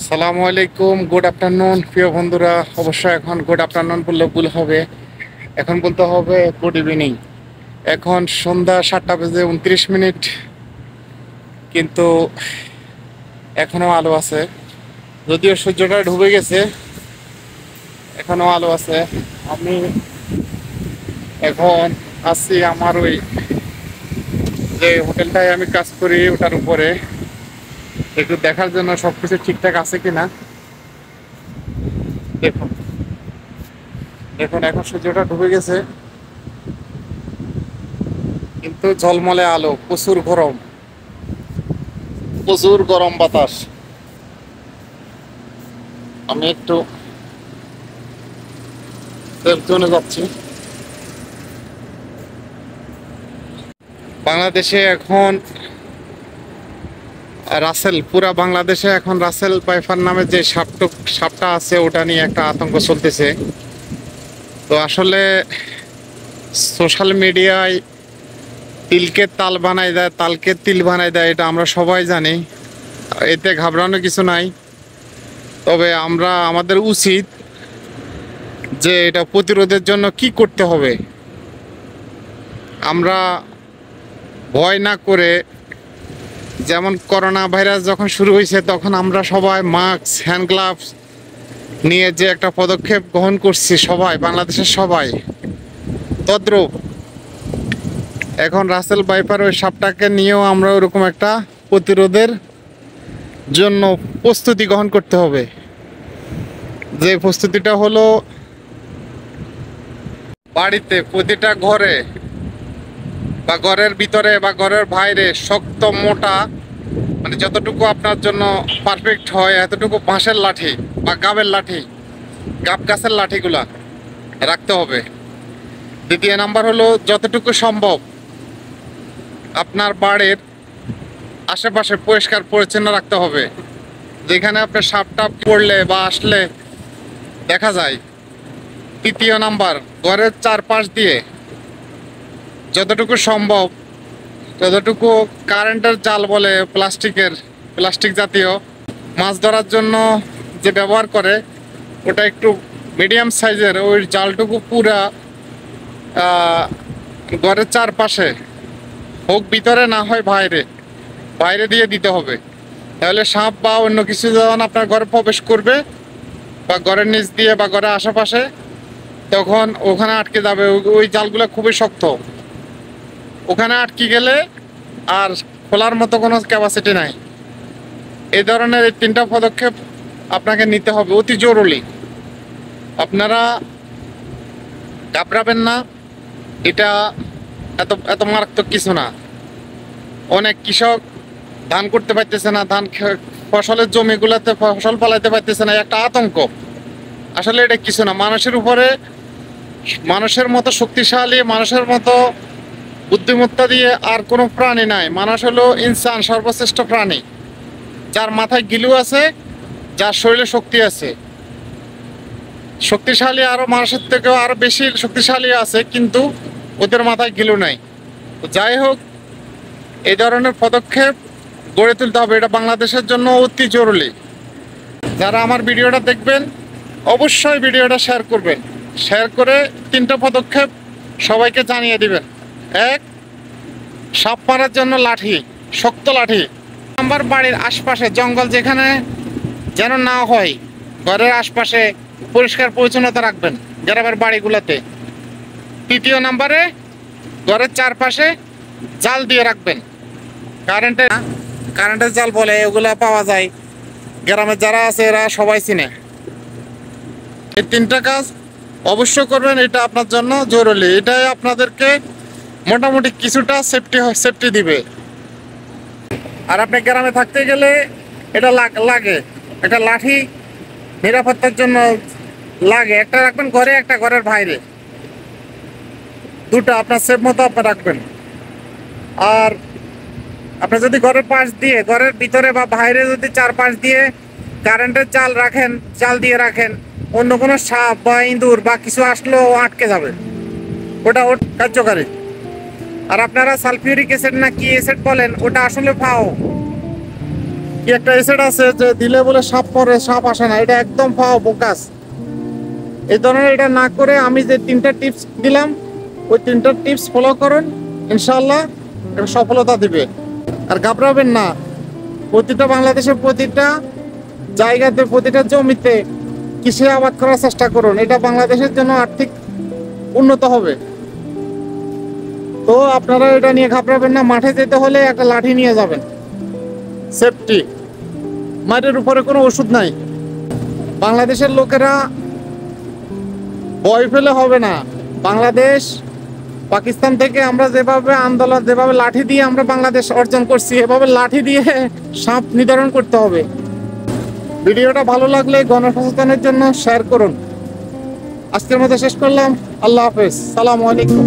সালামু আলাইকুম, good afternoon প্রিয় বন্ধুরা। অবশ্যই এখন গুড আফটারনুন বললে ভুল হবে, এখন বলতে হবে গুড ইভিনিং। এখন সন্ধ্যা 7টা বেজে 29 মিনিট, কিন্তু এখনো আলো আছে। যদিও সূর্যটা ডুবে গেছে, এখনো আলো আছে। আমি এখন আছি আমার ওই যে হোটেলটায় আমি কাজ করি ওটার উপরে, একটু দেখার জন্য সবকিছু ঠিকঠাক আছে কিনা। দেখুন দেখুন এখন সূর্যটা ডুবে গেছে, কিন্তু ঝলমলে আলো, প্রচুর গরম বাতাস। আমি একটু সেফ জোনে যাচ্ছি। বাংলাদেশে এখন পুরা বাংলাদেশে এখন রাসেল পাইপার নামে যে সাপটা আছে ওটা নিয়ে একটা আতঙ্ক চলতেছে। তো আসলে সোশ্যাল মিডিয়ায় তিলকে তাল বানাই দেয়, তালকে তিল বানাই দেয়, এটা আমরা সবাই জানি। এতে ঘাবড়ানোর কিছু নাই। তবে আমাদের উচিত যে এটা প্রতিরোধের জন্য কি করতে হবে। আমরা ভয় না করে, যেমন করোনা ভাইরাস যখন শুরু হয়েছে তখন আমরা সবাই মাস্ক, হ্যান্ড গ্লাভস নিয়ে যে একটা পদক্ষেপ গ্রহণ করছি সবাই, বাংলাদেশের সবাই, তদ্রূপ এখন রাসেল ভাইপার ওই সাপটাকে নিয়েও আমরা ওরকম একটা প্রতিরোধের জন্য প্রস্তুতি গ্রহণ করতে হবে। যে প্রস্তুতিটা হলো, বাড়িতে প্রতিটা ঘরে বা ঘরের ভিতরে বা ঘরের বাইরে শক্ত মোটা, মানে যতটুকু আপনার জন্য পারফেক্ট হয় এতটুকু বাঁশের লাঠি বা গাব গাছের লাঠিগুলা রাখতে হবে। দ্বিতীয় নাম্বার হলো, যতটুকু সম্ভব আপনার বাড়ির আশেপাশে পরিষ্কার পরিচ্ছন্ন রাখতে হবে, যেখানে আপনার সাপ টাপ পড়লে বা আসলে দেখা যায়। তৃতীয় নাম্বার, ঘরের চারপাশ দিয়ে যতটুকু সম্ভব, যতটুকু কারেন্টের জাল বলে প্লাস্টিক জাতীয় মাছ ধরার জন্য যে ব্যবহার করে, ওটা একটু মিডিয়াম সাইজের, ওই জালটুকু পুরা ঘরের চারপাশে হোক, ভিতরে না হয় বাইরে দিয়ে দিতে হবে। তাহলে সাপ বা অন্য কিছু যখন আপনার ঘরে প্রবেশ করবে বা ঘরের নিচ দিয়ে বা ঘরের আশেপাশে, তখন ওখানে আটকে যাবে। ওই জালগুলো খুবই শক্ত, ওখানে আটকে গেলে আর খোলার মতো কোনো ক্যাপাসিটি নাই। এই ধরনের এই 3টা পদক্ষেপ আপনাকে নিতে হবে, অতি জরুরি। আপনারা ঘাবড়াবেন না, এটা এত এত মারাত্মক কিছু না। অনেক কৃষক ধান করতে পারতেছে না, ফসলের জমিগুলোতে ফসল ফলাইতে পারতেছে না, একটা আতঙ্ক। আসলে এটা কিছু না। মানুষের মতো শক্তিশালী, মানুষের মতো বুদ্ধিমত্তা দিয়ে আর কোনো প্রাণী নাই। মানুষ হলো ইনসান, সর্বশ্রেষ্ঠ প্রাণী, যার মাথায় গিলু আছে, যার শরীরে শক্তি আছে। শক্তিশালী আরো মানুষের থেকেও আরো বেশি শক্তিশালী আছে, কিন্তু ওদের মাথায় গিলু নাই। তো যাই হোক, এই ধরনের পদক্ষেপ গড়ে তুলতে হবে, এটা বাংলাদেশের জন্য অতি জরুরি। যারা আমার ভিডিওটা দেখবেন অবশ্যই ভিডিওটা শেয়ার করবেন, শেয়ার করে 3টা পদক্ষেপ সবাইকে জানিয়ে দিবেন। 1, সাপ মারার জন্য লাঠি, শক্ত লাঠি। নাম্বার, বাড়ির আশপাশে জঙ্গল যেখানে যেন না হয়, ঘরের আশপাশে পরিষ্কার পরিচ্ছন্নতা রাখবেন গ্রামের বাড়িগুলোতে। তৃতীয় নাম্বারে, ঘরের চারপাশে জাল দিয়ে রাখবেন। কারেন্টের জাল বলে, ওগুলা পাওয়া যায়, গ্রামের যারা আছে এরা সবাই চিনে। এই 3টা কাজ অবশ্যই করবেন, এটা আপনার জন্য জরুরি। এটাই আপনাদেরকে মোটামুটি কিছুটা সেফটি দিবে। আর আপনি গ্রামে থাকতে গেলে এটা লাগে, একটা লাঠি নিরাপত্তার জন্য লাগে। একটা রাখবেন ঘরে, একটা ঘরের বাইরে, দুটো আপনার সেফ মতো আপনি রাখবেন। আর আপনি যদি ঘরের পাশ দিয়ে, ঘরের ভিতরে বা বাইরে যদি চারপাশ দিয়ে কারেন্টের জাল দিয়ে রাখেন, অন্য কোনো সাপ বা ইঁদুর বা কিছু আসলেও আটকে যাবে, ওটা কার্যকারী। আর আপনারা সালফিউরিক অ্যাসিড না কি অ্যাসিড বলেন, ওটা আসলে কি একটা এসিড আছে যে দিলে বলে সাপ পরে, সাপ আসে না, এটা একদম বোকাস। এই ধরনের এটা না করে আমি যে 3টা টিপস দিলাম, ওই 3টা টিপস ফলো করুন, ইনশাআল্লাহ এটা সফলতা দিবে। আর ঘাবড়াবেন না, প্রতিটা বাংলাদেশের প্রতিটা জায়গাতে, প্রতিটা জমিতে কৃষি আবাদ করার চেষ্টা করুন। এটা বাংলাদেশের জন্য আর্থিক উন্নত হবে। তো আপনারা এটা নিয়ে ঘাবড়াবেন না। মাঠে যেতে হলে একটা লাঠি নিয়ে যাবেন, সেফটি। মাঠের উপরে কোনো ওষুধ নাই। বাংলাদেশের লোকেরা ভয় পেলে হবে না। বাংলাদেশ পাকিস্তান থেকে আমরা যেভাবে আন্দোলন, যেভাবে লাঠি দিয়ে আমরা বাংলাদেশ অর্জন করছি, এভাবে লাঠি দিয়ে সাপ নির্ধারণ করতে হবে। ভিডিওটা ভালো লাগলে গণসচেতনের জন্য শেয়ার করুন। আজকের মতো শেষ করলাম। আল্লাহ হাফেজ, সালামু আলাইকুম।